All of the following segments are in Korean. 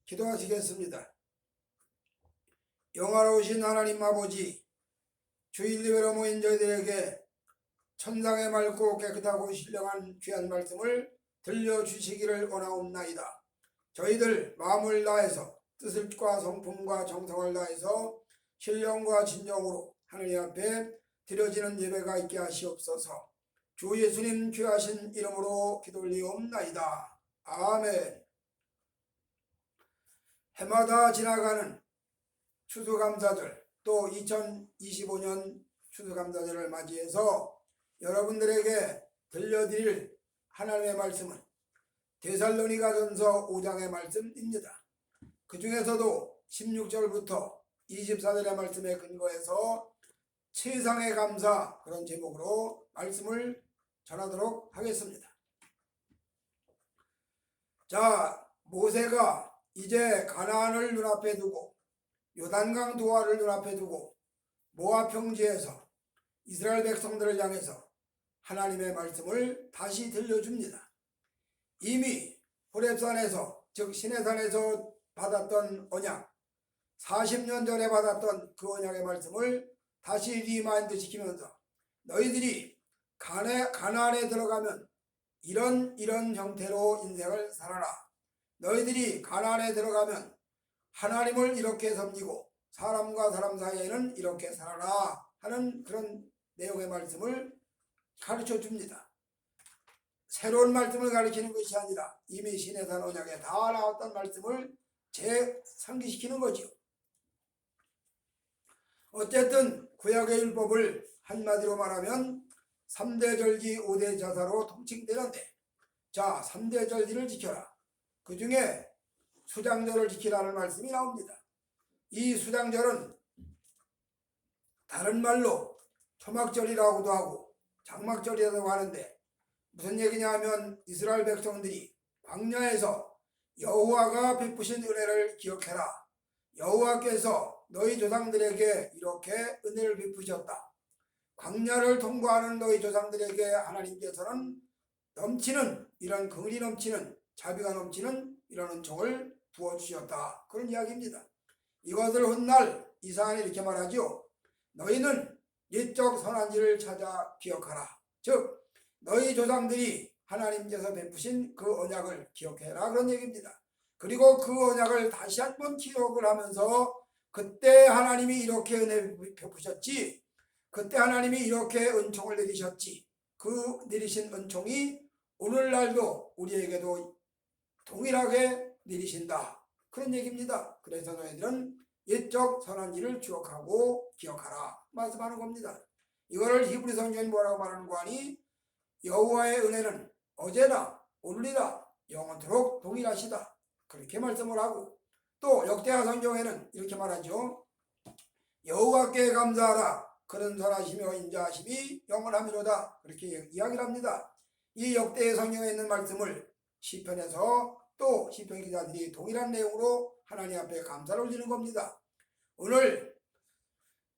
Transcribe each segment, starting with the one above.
기도하시겠습니다. 영화로우신 하나님 아버지, 주일 예배로 모인 저희들에게 천상의 맑고 깨끗하고 신령한 귀한 말씀을 들려주시기를 원하옵나이다. 저희들 마음을 다해서 뜻과 성품과 정성을 다해서 신령과 진정으로 하느님 앞에 드려지는 예배가 있게 하시옵소서. 주 예수님 귀하신 이름으로 기도 올리옵나이다. 아멘. 해마다 지나가는 추수감사절, 또 2025년 추수감사절을 맞이해서 여러분들에게 들려드릴 하나님의 말씀은 데살로니가전서 5장의 말씀입니다. 그 중에서도 16절부터 24절의 말씀에 근거해서 최상의 감사, 그런 제목으로 말씀을 전하도록 하겠습니다. 자, 모세가 이제 가나안을 눈앞에 두고 요단강 두화를 눈앞에 두고 모압 평지에서 이스라엘 백성들을 향해서 하나님의 말씀을 다시 들려줍니다. 이미 호렙산에서, 즉 시내산에서 받았던 언약, 40년 전에 받았던 그 언약의 말씀을 다시 리마인드 시키면서 너희들이 가나안에 들어가면 이런 형태로 인생을 살아라. 너희들이 가나안에 들어가면 하나님을 이렇게 섬기고 사람과 사람 사이에는 이렇게 살아라 하는 그런 내용의 말씀을 가르쳐 줍니다. 새로운 말씀을 가르치는 것이 아니라 이미 시내산 언약에 다 나왔던 말씀을 재상기시키는 거죠. 어쨌든 구약의 율법을 한마디로 말하면 3대 절기 5대 제사로 통칭되는데, 자, 3대 절기를 지켜라. 그 중에 수장절을 지키라는 말씀이 나옵니다. 이 수장절은 다른 말로 초막절이라고도 하고 장막절이라고 하는데, 무슨 얘기냐 하면 이스라엘 백성들이 광야에서 여호와가 베푸신 은혜를 기억해라. 여호와께서 너희 조상들에게 이렇게 은혜를 베푸셨다. 광야를 통과하는 너희 조상들에게 하나님께서는 넘치는, 이런 긍휼이 넘치는, 자비가 넘치는 이런 은총을 부어주셨다. 그런 이야기입니다. 이것을 훗날 이사야는 이렇게 말하죠. 너희는 옛적 선한지를 찾아 기억하라. 즉 너희 조상들이 하나님께서 베푸신 그 언약을 기억해라, 그런 얘기입니다. 그리고 그 언약을 다시 한번 기억을 하면서 그때 하나님이 이렇게 은혜 베푸셨지, 그때 하나님이 이렇게 은총을 내리셨지, 그 내리신 은총이 오늘날도 우리에게도 동일하게 내리신다, 그런 얘기입니다. 그래서 너희들은 옛적 선한 일을 기억하고 기억하라 말씀하는 겁니다. 이거를 히브리 성경이 뭐라고 말하는 거 아니? 여호와의 은혜는 어제나 오늘이나 영원토록 동일하시다, 그렇게 말씀을 하고, 또 역대하 성경에는 이렇게 말하죠. 여호와께 감사하라. 그는 선하시며 인자하심이 영원하미로다, 그렇게 이야기를 합니다. 이 역대의 성경에 있는 말씀을 시편에서 또 시편 기자들이 동일한 내용으로 하나님 앞에 감사를 올리는 겁니다. 오늘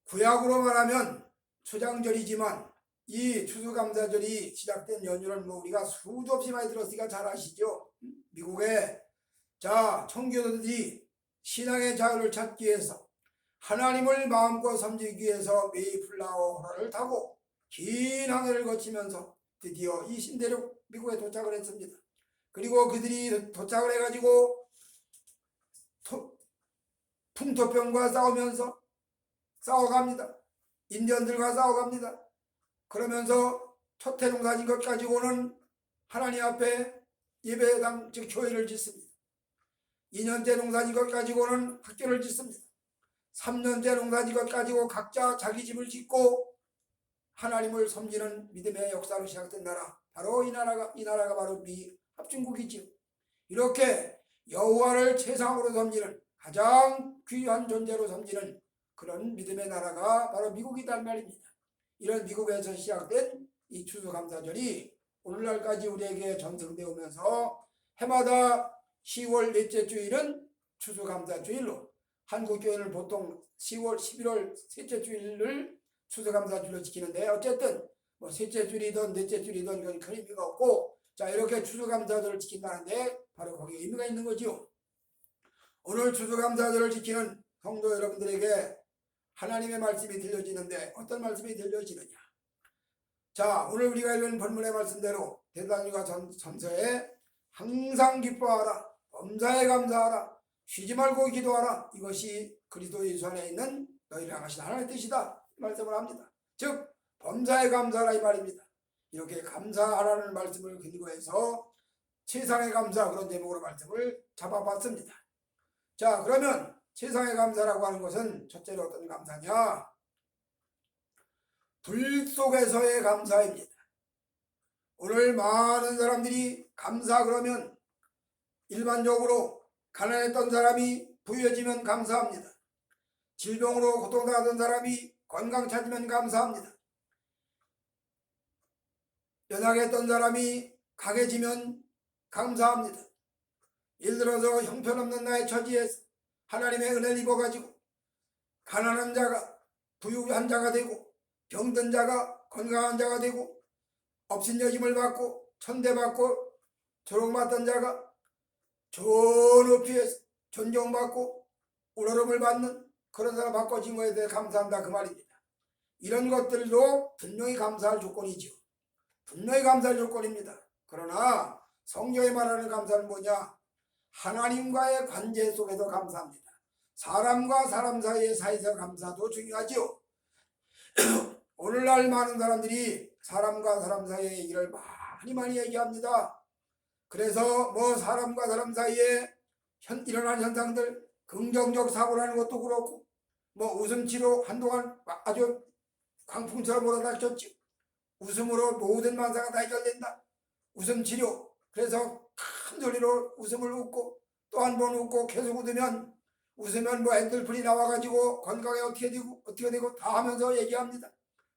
구약으로 말하면 수장절이지만 이 추수감사절이 시작된 연휴를 우리가 수도 없이 많이 들었으니까 잘 아시죠? 미국에 청교도들이 신앙의 자유를 찾기 위해서, 하나님을 마음껏 섬기기 위해서 메이플라워를 타고 긴 항해를 거치면서 드디어 이 신대륙 미국에 도착을 했습니다. 그리고 그들이 도착을 해가지고 풍토병과 싸워갑니다. 인디언들과 싸워갑니다. 그러면서 첫 해농사진 것 가지고는 하나님 앞에 예배당, 즉 교회를 짓습니다. 2년째 농사진 것 가지고는 학교를 짓습니다. 3년째 농사진 것 가지고 각자 자기 집을 짓고 하나님을 섬기는 믿음의 역사로 시작된 나라, 바로 이 나라가 바로 미 합중국이지요. 이렇게 여호와를 최상으로 섬기는, 가장 귀한 존재로 섬기는 그런 믿음의 나라가 바로 미국이란 말입니다. 이런 미국에서 시작된 이 추수감사절이 오늘날까지 우리에게 전승되어 오면서 해마다 10월 넷째 주일은 추수감사주일로, 한국교회는 보통 10월, 11월 셋째 주일을 추수감사주일로 지키는데, 어쨌든 뭐 셋째 주일이든 넷째 주일이든 그건 큰 의미가 없고, 자, 이렇게 추수감사절을 지킨다는데 바로 거기에 의미가 있는 거죠. 오늘 추수감사절을 지키는 성도 여러분들에게 하나님의 말씀이 들려지는데 어떤 말씀이 들려지느냐. 자, 오늘 우리가 읽은 본문의 말씀대로 데살로니가 전서에 항상 기뻐하라, 범사에 감사하라, 쉬지 말고 기도하라, 이것이 그리스도 예수 안에 있는 너희를 향하신 하나님의 뜻이다 말씀을 합니다. 즉 범사에 감사하라 이 말입니다. 이렇게 감사하라는 말씀을 근거해서 세상의 감사, 그런 제목으로 말씀을 잡아봤습니다. 자, 그러면 세상의 감사라고 하는 것은 첫째로 어떤 감사냐? 불 속에서의 감사입니다. 오늘 많은 사람들이 감사 그러면 일반적으로 가난했던 사람이 부유해지면 감사합니다. 질병으로 고통당하던 사람이 건강 찾으면 감사합니다. 연약했던 사람이 강해지면 감사합니다. 예를 들어서 형편없는 나의 처지에서 하나님의 은혜를 입어가지고 가난한 자가 부유한 자가 되고 병든 자가 건강한 자가 되고 업신여김을 받고 천대받고 조롱받던 자가 저 높이에서 존경받고 우러름을 받는 그런 사람 바꿔진 것에 대해 감사한다 그 말입니다. 이런 것들도 분명히 감사할 조건이죠. 분명히 감사할 조건입니다. 그러나 성경이 말하는 감사는 뭐냐? 하나님과의 관계 속에서 감사합니다. 사람과 사람 사이의 사이에서 감사도 중요하죠. 오늘날 많은 사람들이 사람과 사람 사이의 얘기를 많이 얘기합니다. 그래서 뭐 사람과 사람 사이에 일어난 현상들, 긍정적 사고라는 것도 그렇고 뭐 웃음치료 한동안 아주 광풍처럼 몰아닥쳤죠. 웃음으로 모든 만사가 다 해결된다. 웃음치료. 그래서 큰 소리로 웃음을 웃고 또 한 번 웃고 계속 웃으면 뭐 엔돌핀이 나와가지고 건강에 어떻게 되고 다 하면서 얘기합니다.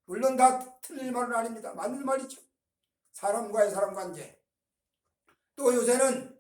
물론 다 틀릴 말은 아닙니다. 맞는 말이죠. 사람과의 사람 관계. 또 요새는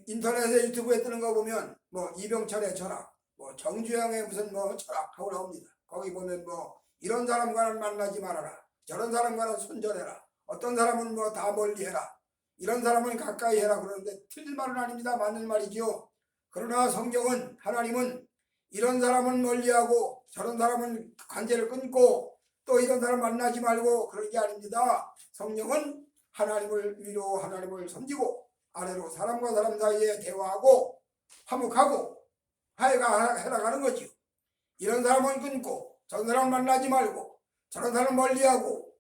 인터넷에 유튜브에 뜨는 거 보면 뭐 이병철의 철학, 뭐 정주영의 무슨 뭐 철학하고 나옵니다. 거기 보면 뭐 이런 사람과는 만나지 말아라, 저런 사람과는 손절해라, 어떤 사람은 뭐 다 멀리해라, 이런 사람은 가까이 해라 그러는데 틀릴 말은 아닙니다. 맞는 말이지요. 그러나 성경은 하나님은 이런 사람은 멀리하고 저런 사람은 관계를 끊고 또 이런 사람 만나지 말고 그런 게 아닙니다. 성령은 하나님을 위로 하나님을 섬기고 아래로 사람과 사람 사이에 대화하고 화목하고 해나가는 거지요. 이런 사람은 끊고 저런 사람 만나지 말고 저런 사람 멀리하고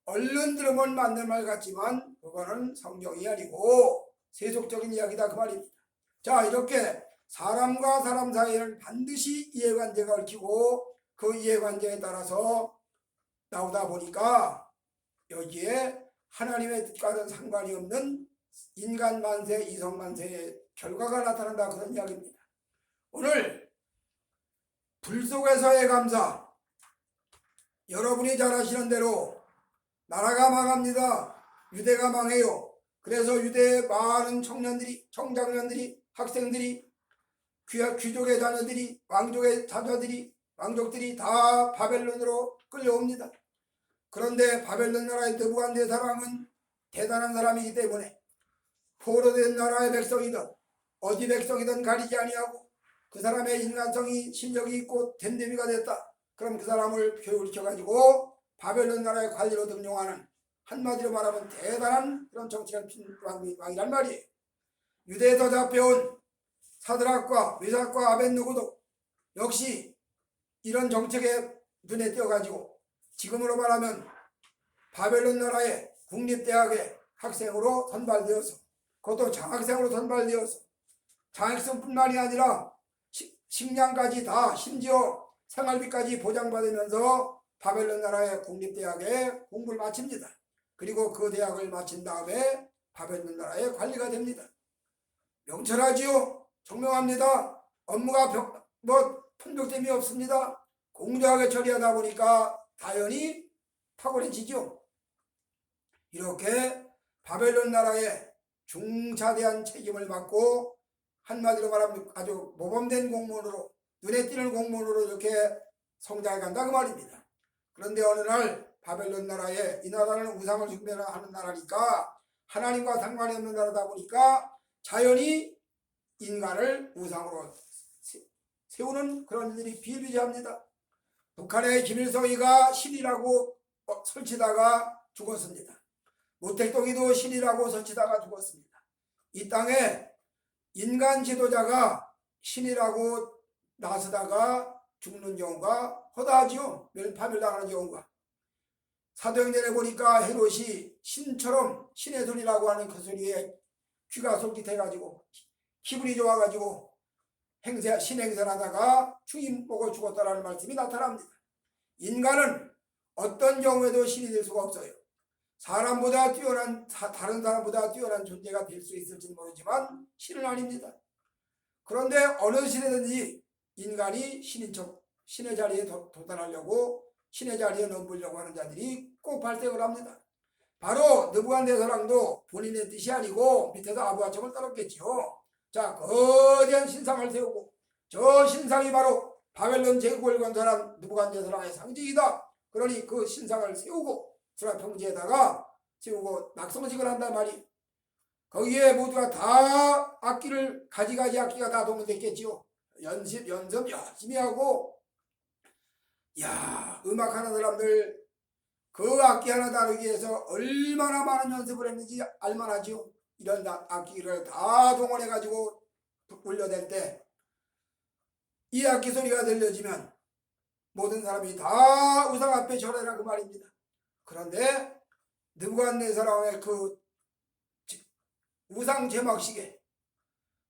얼른 들으면 맞는 말 같지만 그거는 성경이 아니고 세속적인 이야기다 그 말입니다. 자, 이렇게 사람과 사람 사이에는 반드시 이해관계가 얽히고 그 이해관계에 따라서 나오다 보니까 여기에 하나님의 뜻과는 상관이 없는 인간 만세, 이성 만세의 결과가 나타난다 그런 이야기입니다. 오늘 불 속에서의 감사, 여러분이 잘 아시는 대로 나라가 망합니다. 유대가 망해요. 그래서 유대의 많은 청장년들이, 학생들이, 귀족의 자녀들이, 왕족의 자녀들이, 왕족들이 다 바벨론으로 끌려옵니다. 그런데 바벨론 나라의 느부갓네살 왕은 대단한 사람이기 때문에 포로된 나라의 백성이든 어디 백성이든 가리지 아니하고 그 사람의 인간성이 심력이 있고 됨됨이가 됐다. 그럼 그 사람을 교육시켜가지고 바벨론 나라의 관리로 등용하는, 한마디로 말하면 대단한 그런 정치가 핀 왕이란 말이에요. 유대에서 잡혀온 사드락과 메삭과 아벳느고도 역시 이런 정책에 눈에 띄어가지고 지금으로 말하면 바벨론 나라의 국립대학의 학생으로 선발되어서, 그것도 장학생으로 선발되어서 장학생뿐만이 아니라 식량까지 다, 심지어 생활비까지 보장받으면서 바벨론 나라의 국립대학에 공부를 마칩니다. 그리고 그 대학을 마친 다음에 바벨론 나라의 관리가 됩니다. 명철하지요. 총명합니다. 업무가 편벽됨이 없습니다. 공정하게 처리하다 보니까 당연히 탁월해지죠. 이렇게 바벨론 나라의 중차대한 책임을 맡고 한마디로 말하면 아주 모범된 공무원으로, 눈에 띄는 공무원으로 이렇게 성장해 간다 그 말입니다. 그런데 어느 날 바벨론 나라에, 이 나라는 우상을 숭배하는 나라니까 하나님과 상관이 없는 나라다 보니까 자연히 인간을 우상으로 세우는 그런 일들이 비일비재합니다. 북한의 김일성이가 신이라고 설치다가 죽었습니다. 모택동이도 신이라고 설치다가 죽었습니다. 이 땅에 인간 지도자가 신이라고 나서다가 죽는 경우가 허다하지요. 파멸당하는 경우가. 사도행전에 보니까 헤롯이 신처럼 신의 손이라고 하는 그 소리에 귀가 솔깃해가지고 기분이 좋아가지고 신행세를 하다가 죽임 보고 죽었다라는 말씀이 나타납니다. 인간은 어떤 경우에도 신이 될 수가 없어요. 사람보다 뛰어난, 다른 사람보다 뛰어난 존재가 될 수 있을지 모르지만 신은 아닙니다. 그런데 어느 시대든지 인간이 신의 자리에 도달하려고 신의 자리에 넘보려고 하는 자들이 꼭 발생을 합니다. 바로 느부갓네살왕도 본인의 뜻이 아니고 밑에서 아부하청을 따랐겠지요. 자, 거대한 신상을 세우고 저 신상이 바로 바벨론 제국을 건설한 느부갓네살왕의 상징이다. 그러니 그 신상을 세우고 수라평지에다가 세우고 낙성식을 한단 말이. 거기에 모두가 다 악기를 가지가지 악기가 다 동원됐겠지요. 연습 열심히 하고 음악하는 사람들 그 악기 하나 다루기 위해서 얼마나 많은 연습을 했는지 알만하지요. 이런 악기를 다 동원해가지고 울려댈 때 이 악기 소리가 들려지면 모든 사람이 다 우상 앞에 절해라 그 말입니다. 그런데 느부갓네살왕의 그 우상 제막식에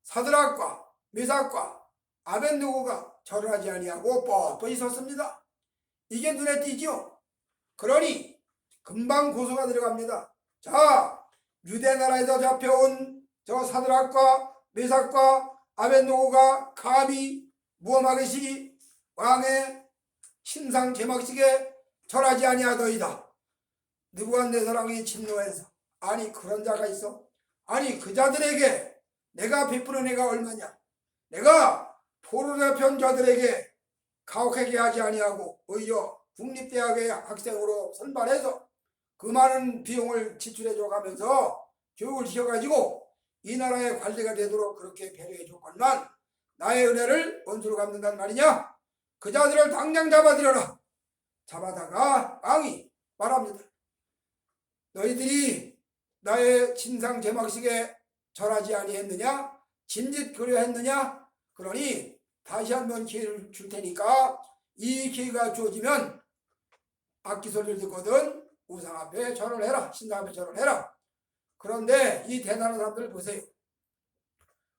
사드락과 메삭과 아벳느고가 절을 하지 아니하고 뻣뻣이 섰습니다. 이게 눈에 띄죠. 그러니 금방 고소가 들어갑니다. 자, 유대 나라에서 잡혀온 저 사드락과 메삭과 아벳느고가 감히 무엄하게시 왕의 신상 제막식에 절하지 아니하더이다. 느부갓네살왕이 진노해서 아니 그런 자가 있어? 아니 그 자들에게 내가 베푸는 애가 얼마냐? 내가 포로로 잡혀온 자들에게 가혹하게 하지 아니하고 오히려 국립대학의 학생으로 선발해서 그 많은 비용을 지출해 줘가면서 교육을 시켜가지고 이 나라의 관리가 되도록 그렇게 배려해 줬건만 나의 은혜를 원수로 갚는단 말이냐? 그 자들을 당장 잡아들여라. 잡아다가 왕이 말합니다. 너희들이 나의 신상 제막식에 절하지 아니했느냐? 진짓 그려했느냐? 그러니 다시 한번 기회를 줄 테니까 이 기회가 주어지면 악기 소리를 듣거든 우상 앞에 절을 해라. 신상 앞에 절을 해라. 그런데 이 대단한 사람들을 보세요.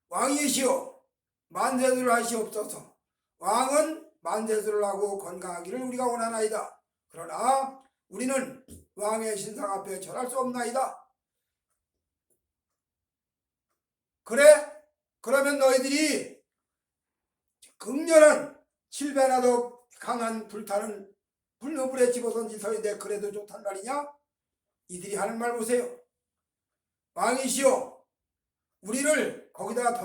왕이시오 만세를 하시옵소서. 왕은 만세를 하고 건강하기를 우리가 원하나이다. 그러나 우리는 왕의 신상 앞에 절할 수 없나이다. 그래? 그러면 너희들이 극렬한 7배나 더 강한 불타는 불노불에 집어던지서인데 그래도 좋단 말이냐? 이들이 하는 말 보세요. 왕이시오 우리를 거기다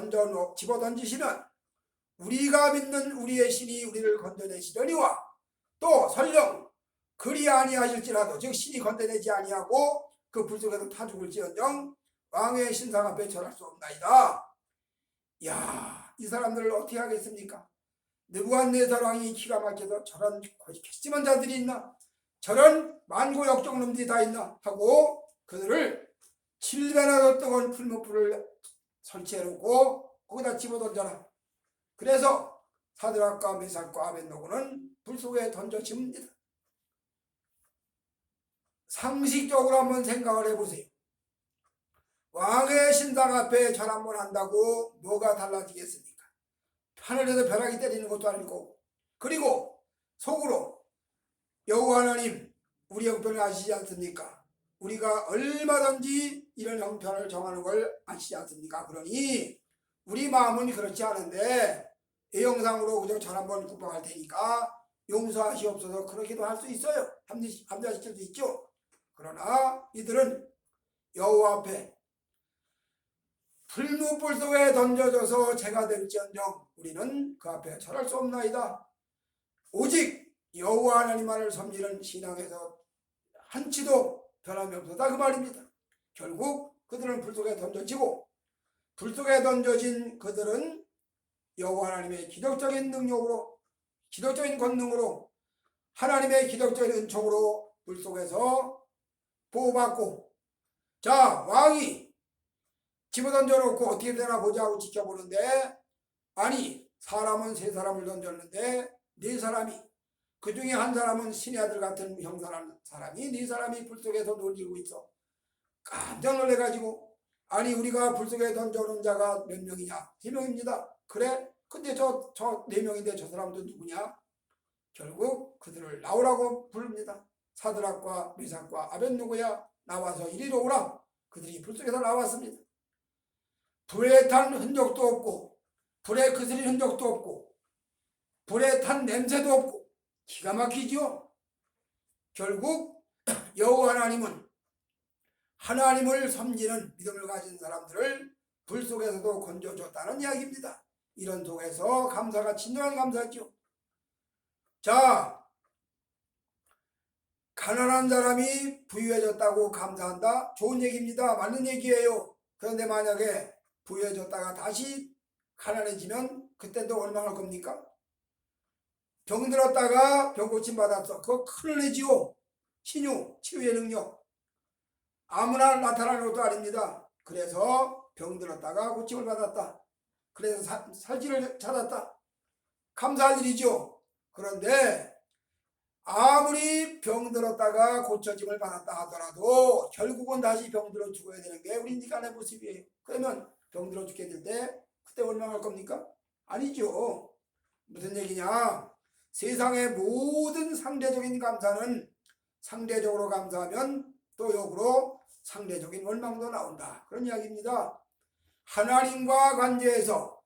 집어던지시면 우리가 믿는 우리의 신이 우리를 건져내시려니와 또 설령 그리 아니하실지라도 즉 신이 건져내지 아니하고 그 불 속에서 타 죽을지언정 왕의 신상 앞에 절할 수 없나이다. 이야, 이 사람들을 어떻게 하겠습니까? 느부갓네살왕이 기가 막혀서 저런 괘씸한 자들이 있나? 저런 만고역적 놈들이 다 있나? 하고 그들을 7배나 더 뜨거운 풀무불을 설치해놓고 거기다 집어던져라. 그래서 사드락과 메삭과 아벳느고는 불 속에 던져집니다. 상식적으로 한번 생각을 해보세요. 왕의 신상 앞에 절 한번 한다고 뭐가 달라지겠습니까? 하늘에서 벼락이 때리는 것도 아니고 그리고 속으로 여호와 하나님 우리 형편을 아시지 않습니까? 우리가 얼마든지 이런 형편을 정하는 걸 아시지 않습니까? 그러니 우리 마음은 그렇지 않은데 애영상으로 그저 절 한번 굽어갈 테니까 용서하시옵소서 그렇게도 할 수 있어요. 합리화시킬 수 있죠. 그러나 이들은 여호와 앞에 풀무불 속에 던져져서 제가 될지언정 우리는 그 앞에 절할 수 없나이다. 오직 여호와 하나님만을 섬기는 신앙에서 한치도 변함이 없었다 그 말입니다. 결국 그들은 불 속에 던져지고 불 속에 던져진 그들은 여호와 하나님의 기적적인 능력으로, 기적적인 권능으로, 하나님의 기적적인 은총으로 불 속에서 보호받고, 자, 왕이 집어던져 놓고 어떻게 되나 보자 하고 지켜보는데, 아니 사람은 세 사람을 던졌는데 네 사람이, 그 중에 한 사람은 신의 아들 같은 형상한 사람이, 네 사람이 불 속에서 놀리고 있어. 깜짝 놀래가지고, 아니 우리가 불 속에 던져놓은 자가 몇 명이냐? 3명입니다. 그래? 근데 저 4명인데 저 사람도 누구냐? 결국 그들을 나오라고 부릅니다. 사드락과 메삭과 아벳느고야, 나와서 이리로 오라. 그들이 불 속에서 나왔습니다. 불에 탄 흔적도 없고, 불에 그스린 흔적도 없고, 불에 탄 냄새도 없고, 기가 막히지요. 결국 여호와 하나님은 하나님을 섬기는 믿음을 가진 사람들을 불 속에서도 건져줬다는 이야기입니다. 이런 속에서 감사가 진정한 감사죠. 자, 가난한 사람이 부유해졌다고 감사한다? 좋은 얘기입니다. 맞는 얘기예요. 그런데 만약에 부유해졌다가 다시 가난해지면 그때도 원망할 겁니까? 병들었다가 병고침 받았어. 그거 큰일 내지요. 치유의 능력. 아무나 나타나는 것도 아닙니다. 그래서 병들었다가 고침을 받았다. 그래서 살길을 찾았다. 감사할 일이죠. 그런데 아무리 병들었다가 고쳐짐을 받았다 하더라도 결국은 다시 병들어 죽어야 되는 게 우리 인간의 모습이에요. 그러면 병들어 죽게 될 때 그때 원망할 겁니까? 아니죠. 무슨 얘기냐? 세상의 모든 상대적인 감사는 상대적으로 감사하면 또 역으로 상대적인 원망도 나온다. 그런 이야기입니다. 하나님과 관계에서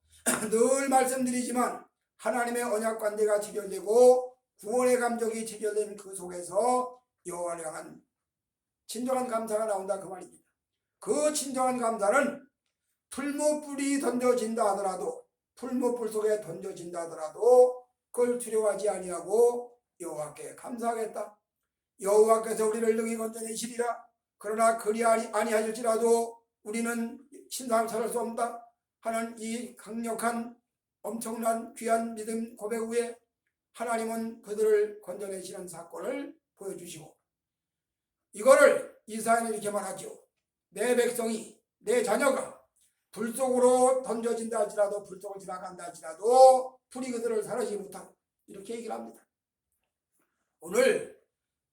늘 말씀드리지만 하나님의 언약 관계가 체결되고 구원의 감정이 체결된 그 속에서 여호와를 향한 진정한 감사가 나온다 그 말입니다. 그 진정한 감사는 풀무불이 던져진다 하더라도, 풀무불 속에 던져진다 하더라도 그걸 두려워하지 아니하고 여호와께 감사하겠다. 여호와께서 우리를 능히 건져내시리라. 그러나 그리 아니하실지라도 우리는 신상을 찾을 수 없다 하는 이 강력한 엄청난 귀한 믿음 고백 후에 하나님은 그들을 건져내시는 사건을 보여주시고, 이거를 이사야는 이렇게 말하죠. 내 백성이, 내 자녀가 불 속으로 던져진다 할지라도, 불 속을 지나간다 할지라도 불이 그들을 사르지 못하고, 이렇게 얘기를 합니다. 오늘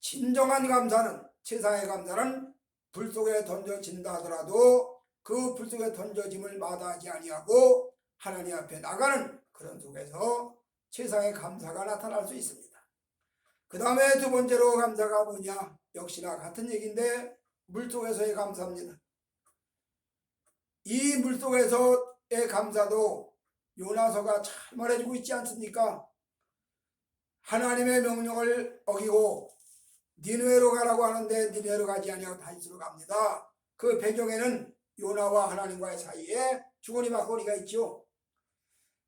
진정한 감사는, 세상의 감사는 불 속에 던져진다 하더라도 그 불 속에 던져짐을 마다하지 아니하고 하나님 앞에 나가는 그런 속에서 세상의 감사가 나타날 수 있습니다. 그 다음에 두 번째로 감사가 뭐냐? 역시나 같은 얘기인데 물속에서의 감사입니다. 이 물속에서의 감사도 요나서가 잘 말해주고 있지 않습니까? 하나님의 명령을 어기고 니느웨로 가라고 하는데 니느웨로 가지 아니하고 다시스로 갑니다. 그 배경에는 요나와 하나님과의 사이에 주거니 받거리가 있죠.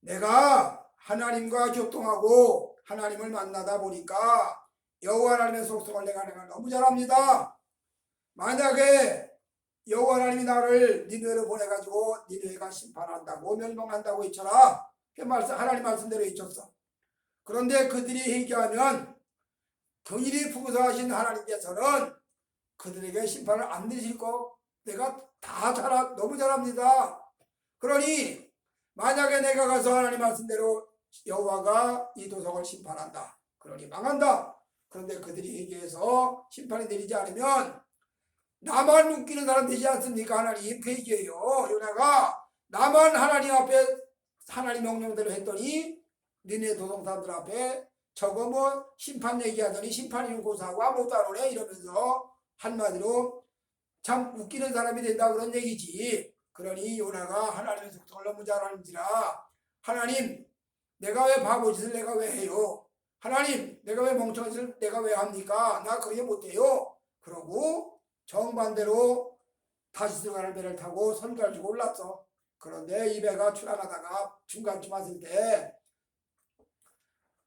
내가 하나님과 교통하고 하나님을 만나다 보니까 여호와 하나님의 속성을 내가 너무 잘 압니다. 만약에 여호와 하나님이 나를 니느웨로 보내가지고 니느웨가 심판한다고 멸망한다고 했잖아. 하나님 말씀대로 해줬어. 그런데 그들이 회개하면 긍휼히 부구서하신 하나님께서는 그들에게 심판을 안 내리실 거 내가 다 너무 잘 압니다. 그러니 만약에 내가 가서 하나님 말씀대로 여호와가 이 도성을 심판한다. 그러니 망한다. 그런데 그들이 회개해서 심판이 내리지 않으면 나만 웃기는 사람 되지 않습니까? 하나님 그 얘기예요. 요나가 나만 하나님 앞에 하나님 명령대로 했더니 니네 도성 사람들 앞에 저거 뭐 심판 얘기하더니 심판이는 고사하고 아무것도 안 오네 이러면서 한마디로 참 웃기는 사람이 된다 그런 얘기지. 그러니 요나가 하나님의 속성을 너무 잘 아는지라 하나님 내가 왜 바보 짓을 내가 왜 해요? 하나님 내가 왜 멍청한 짓을 내가 왜 합니까? 나 그게 못해요. 그러고 정반대로 다시스 가는 배를 타고 선갈 주고 올랐어. 그런데 이 배가 출항하다가 중간쯤 왔을 때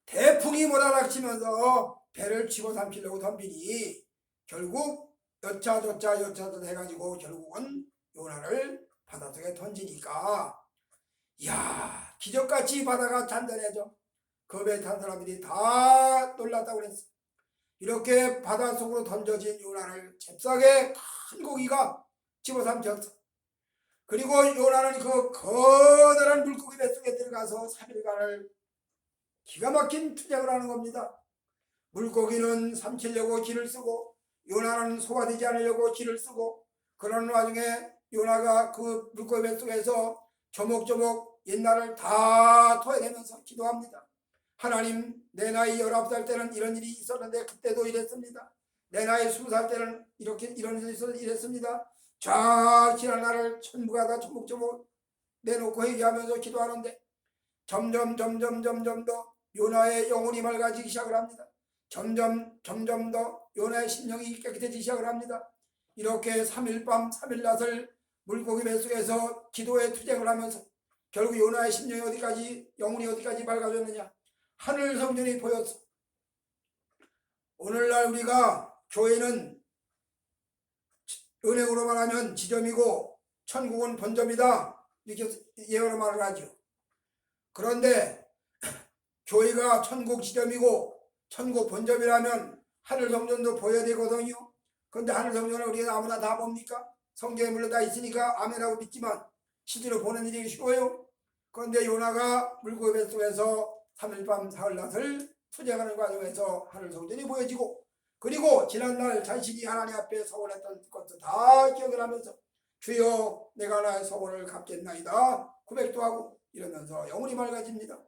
태풍이 몰아닥치면서 배를 치고 삼키려고 덤비니 결국 여차저차 해가지고 결국은 요나를 바닷속에 던지니까 이야 기적같이 바다가 잔잔해져. 그 배에 탄 사람들이 다 놀랐다고 그랬어. 이렇게 바닷속으로 던져진 요나를 잽싸게 큰 고기가 집어삼켰어. 그리고 요나는 그 커다란 물고기 뱃속에 들어가서 3일간을 기가 막힌 투쟁을 하는 겁니다. 물고기는 삼키려고 기를 쓰고 요나는 소화되지 않으려고 기를 쓰고, 그런 와중에 요나가 그 물고기 뱃속에서 조목조목 옛날을 다 토해내면서 기도합니다. 하나님, 내 나이 19살 때는 이런 일이 있었는데 그때도 이랬습니다. 내 나이 20살 때는 이런 일이 있었는데 이랬습니다. 쫙 지난 날을 전부가 다 조목조목 내놓고 얘기하면서 기도하는데 점점 더 요나의 영혼이 맑아지기 시작을 합니다. 점점 더 요나의 심령이 깨끗해지기 시작을 합니다. 이렇게 3일 밤 3일 낮을 물고기 뱃속에서 기도의 투쟁을 하면서 결국 요나의 심령이 어디까지, 영혼이 어디까지 맑아졌느냐, 하늘 성전이 보였어. 오늘날 우리가 교회는 은행으로 말하면 지점이고 천국은 본점이다, 이렇게 예언을 말을 하죠. 그런데 교회가 천국 지점이고 천국 본점이라면 하늘 성전도 보여야 되거든요. 그런데 하늘 성전을 우리가 아무나 다 봅니까? 성경에 물론 다 있으니까 아멘하고 믿지만 실제로 보는 일이 쉬워요. 그런데 요나가 물고기 뱃속에서 3일 밤 사흘 낮을 투쟁하는 과정에서 하늘 성전이 보여지고, 그리고 지난날 자신이 하나님 앞에 서원했던 것도 다 기억을 하면서 주여 내가 나의 서원을 갚겠나이다 고백도 하고 이러면서 영혼이 맑아집니다.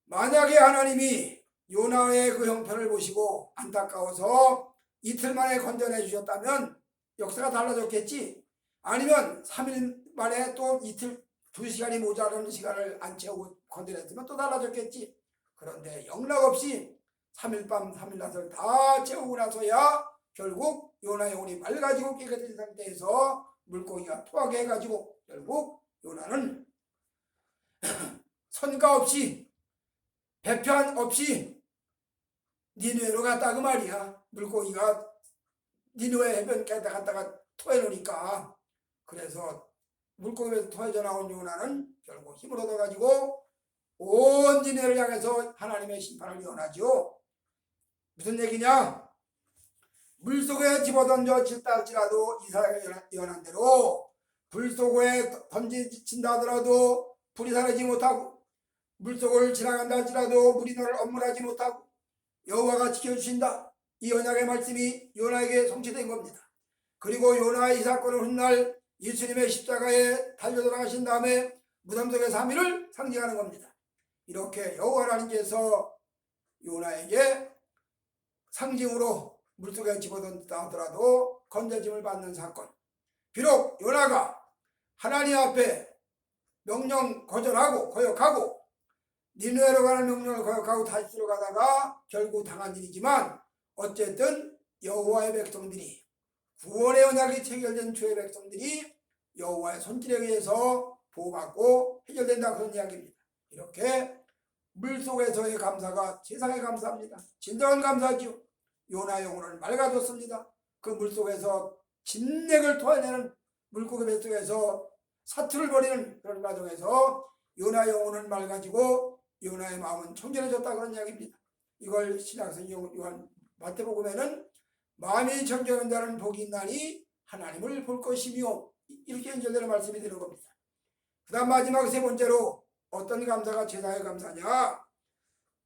만약에 하나님이 요나의 그 형편을 보시고 안타까워서 이틀 만에 건져내 주셨다면 역사가 달라졌겠지. 아니면 3일 만에 또 이틀 2시간이 모자라는 시간을 안 채우고 건져냈으면 또 달라졌겠지. 그런데 영락없이 3일 밤 3일 낮을 다 채우고 나서야 결국 요나 영혼이 맑아지고 깨끗해진 상태에서 물고기가 토하게 해가지고 결국 요나는 선가 없이 배편 없이 니느웨로 갔다 그 말이야. 물고기가 니느웨 해변가에 갔다가 토해놓으니까. 그래서 물고기에서 토해져 나온 요나는 결국 힘을 얻어가지고 온 니느웨를 향해서 하나님의 심판을 예언하죠. 무슨 얘기냐? 물속에 집어던져질다 할지라도 이사야가 예언한 대로 불속에 던진다 하더라도 불이 사르지 못하고, 물속을 지나간다 할지라도 물이 너를 엄물하지 못하고 여호와가 지켜주신다. 이 언약의 말씀이 요나에게 성취된 겁니다. 그리고 요나의 이 사건을 훗날 예수님의 십자가에 달려 돌아가신 다음에 무덤 속의 3일을 상징하는 겁니다. 이렇게 여호와 하나님께서 요나에게 상징으로 물속에 집어던졌다 하더라도 건져짐을 받는 사건. 비록 요나가 하나님 앞에 명령 거절하고 거역하고 니느웨로 가는 명령을 거역하고 다시스로 가다가 결국 당한 일이지만, 어쨌든 여호와의 백성들이, 구원의 언약이 체결된 주의 백성들이 여호와의 손길에 의해서 보호받고 해결된다, 그런 이야기입니다. 이렇게 물속에서의 감사가 세상에 감사합니다. 진정한 감사지요. 요나 영혼을 맑아졌습니다. 그 물속에서 진액을 토해내는 물고기 뱃속에서 사투를 벌이는 그런 과정에서 요나 영혼은 맑아지고 요나의 마음은 청결해졌다, 그런 이야기입니다. 이걸 신약성경 요한 마태복음에는 마음이 청결한 자는 복이 있나니 하나님을 볼 것이며, 이렇게 연결되는 말씀이 되는 겁니다. 그 다음 마지막 세 번째로 어떤 감사가 제사의 감사냐?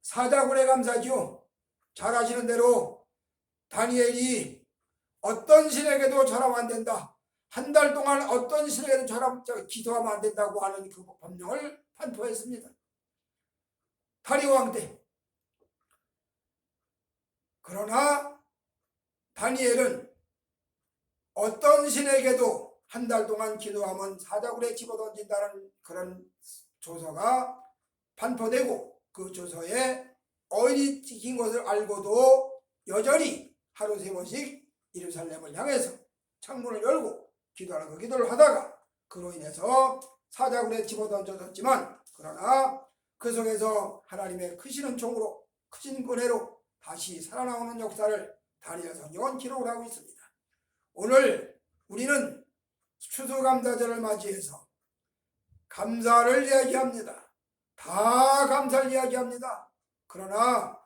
사자굴의 감사죠. 잘 아시는 대로 다니엘이 어떤 신에게도 절하면 안 된다, 한 달 동안 어떤 신에게도 기도하면 안 된다고 하는 그 법령을 판포했습니다. 다리오 왕 때. 그러나 다니엘은 어떤 신에게도 한 달 동안 기도하면 사자굴에 집어던진다는 그런 조서가 판포되고, 그 조서에 어인이 찍힌 것을 알고도 여전히 하루 3번씩 예루살렘을 향해서 창문을 열고 기도하는 그 기도를 하다가 그로 인해서 사자굴에 집어던져졌지만, 그러나 그 속에서 하나님의 크신 은총으로 크신 은혜로 다시 살아나오는 역사를 다니엘 성경은 기록을 하고 있습니다. 오늘 우리는 추수감사절을 맞이해서 감사를 이야기합니다. 다 감사를 이야기합니다. 그러나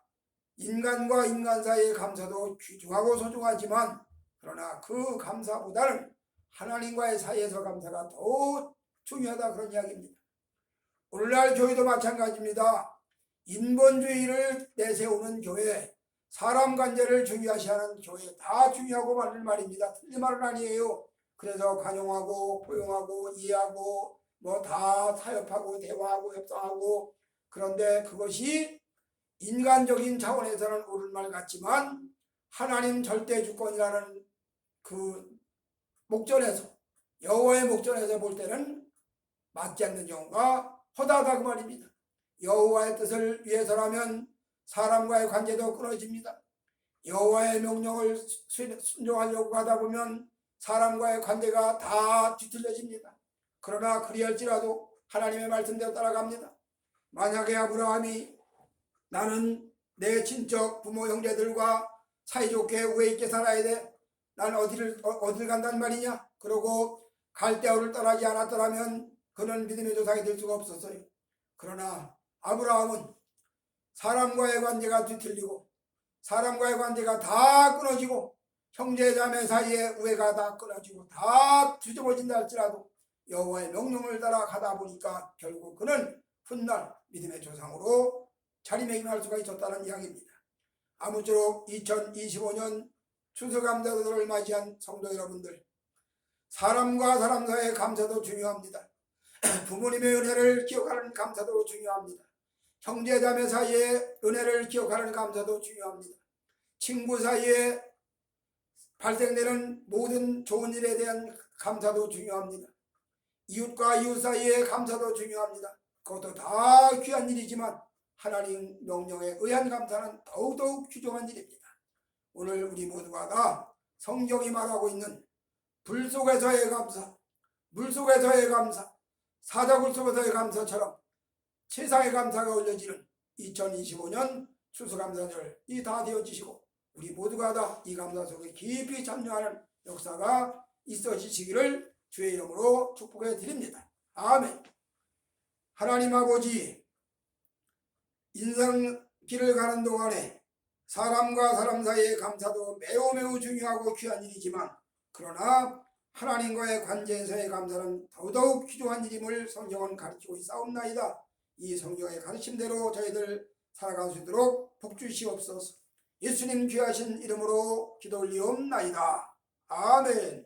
인간과 인간 사이의 감사도 귀중하고 소중하지만 그러나 그 감사보다는 하나님과의 사이에서 감사가 더 중요하다, 그런 이야기입니다. 오늘날 교회도 마찬가지입니다. 인본주의를 내세우는 교회, 사람 관계를 중요시하는 교회 다 중요하고 맞는 말입니다. 틀린 말은 아니에요. 그래서 관용하고 포용하고 이해하고 뭐 다 타협하고 대화하고 협상하고, 그런데 그것이 인간적인 차원에서는 옳은 말 같지만 하나님 절대 주권이라는 그 목전에서, 여호와의 목전에서 볼 때는 맞지 않는 경우가 허다하다 그 말입니다. 여호와의 뜻을 위해서라면 사람과의 관계도 끊어집니다. 여호와의 명령을 순종하려고 하다 보면 사람과의 관계가 다 뒤틀려집니다. 그러나 그리할지라도 하나님의 말씀대로 따라갑니다. 만약에 아브라함이 나는 내 친척 부모 형제들과 사이좋게 우애 있게 살아야 돼, 난 어딜 간단 말이냐, 그러고 갈대아우를 떠나지 않았더라면 그는 믿음의 조상이 될 수가 없었어요. 그러나 아브라함은 사람과의 관계가 뒤틀리고 사람과의 관계가 다 끊어지고 형제자매 사이의 우애가 다 끊어지고 다 뒤집어진다 할지라도 여호와의 명령을 따라 가다 보니까 결국 그는 훗날 믿음의 조상으로 자리매김할 수가 있었다는 이야기입니다. 아무쪼록 2025년 추수감사절을 맞이한 성도 여러분들, 사람과 사람 사이의 감사도 중요합니다. 부모님의 은혜를 기억하는 감사도 중요합니다. 형제자매 사이의 은혜를 기억하는 감사도 중요합니다. 친구 사이에 발생되는 모든 좋은 일에 대한 감사도 중요합니다. 이웃과 이웃 사이의 감사도 중요합니다. 그것도 다 귀한 일이지만 하나님 명령에 의한 감사는 더욱더욱 귀중한 일입니다. 오늘 우리 모두가 다 성경이 말하고 있는 불 속에서의 감사, 물 속에서의 감사, 사자굴 속에서의 감사처럼 세상의 감사가 올려지는 2025년 추수감사절이 다 되어지시고 우리 모두가 다 이 감사 속에 깊이 참여하는 역사가 있어지시기를 주의 이름으로 축복해 드립니다. 아멘. 하나님 아버지, 인생길을 가는 동안에 사람과 사람 사이의 감사도 매우 매우 중요하고 귀한 일이지만 그러나 하나님과의 관계에서의 감사는 더더욱 귀중한 일임을 성경은 가르치고 있사옵나이다. 이 성경의 가르침대로 저희들 살아갈 수 있도록 복주시옵소서. 예수님 귀하신 이름으로 기도 올리옵나이다. 아멘.